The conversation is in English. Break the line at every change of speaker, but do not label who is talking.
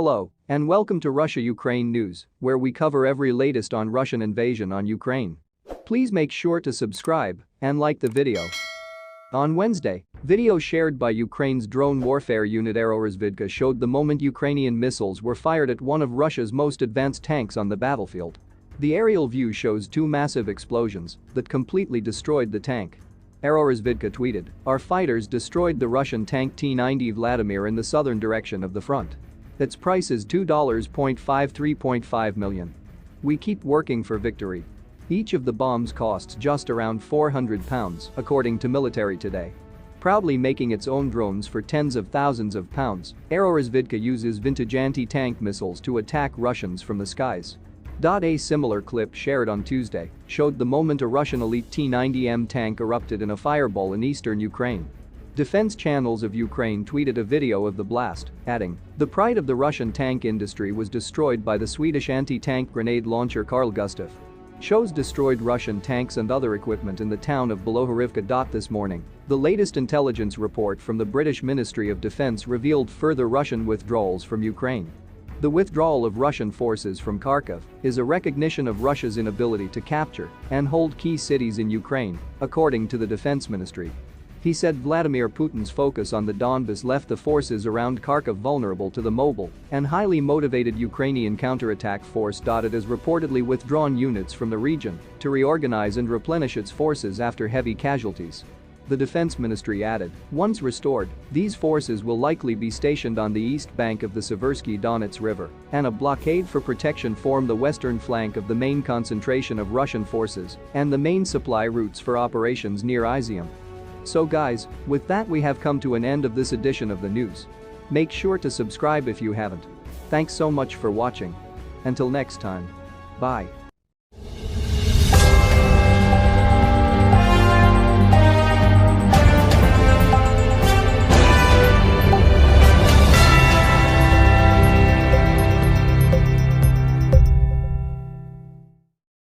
Hello, and welcome to Russia-Ukraine News, where we cover every latest on Russian invasion on Ukraine. Please make sure to subscribe and like the video. On Wednesday, video shared by Ukraine's drone warfare unit Russian showed the moment Ukrainian missiles were fired at one of Russia's most advanced tanks on the battlefield. The aerial view shows two massive explosions that completely destroyed the tank. Russian tweeted, "Our fighters destroyed the Russian tank T-90 Vladimir in the southern direction of the front. Its price is $2.53.5 million. We keep working for victory. Each of the bombs costs just around £400, according to Military Today. Proudly making its own drones for tens of thousands of pounds, Russian uses vintage anti-tank missiles to attack Russians from the skies." A similar clip shared on Tuesday showed the moment a Russian elite T-90M tank erupted in a fireball in eastern Ukraine. Defense channels of Ukraine tweeted a video of the blast, adding, "The pride of the Russian tank industry was destroyed by the Swedish anti-tank grenade launcher Carl Gustaf." Shows destroyed Russian tanks and other equipment in the town of Bilohorivka. This morning, the latest intelligence report from the British Ministry of Defense revealed further Russian withdrawals from Ukraine. The withdrawal of Russian forces from Kharkiv is a recognition of Russia's inability to capture and hold key cities in Ukraine, according to the Defense Ministry. He said Vladimir Putin's focus on the Donbas left the forces around Kharkiv vulnerable to the mobile and highly motivated Ukrainian counterattack force. It has reportedly withdrawn units from the region to reorganize and replenish its forces after heavy casualties. The Defense Ministry added, "Once restored, these forces will likely be stationed on the east bank of the Seversky Donets River, and a blockade for protection form the western flank of the main concentration of Russian forces and the main supply routes for operations near Izium." So guys, with that we have come to an end of this edition of the news. Make sure to subscribe if you haven't. Thanks so much for watching. Until next time. Bye.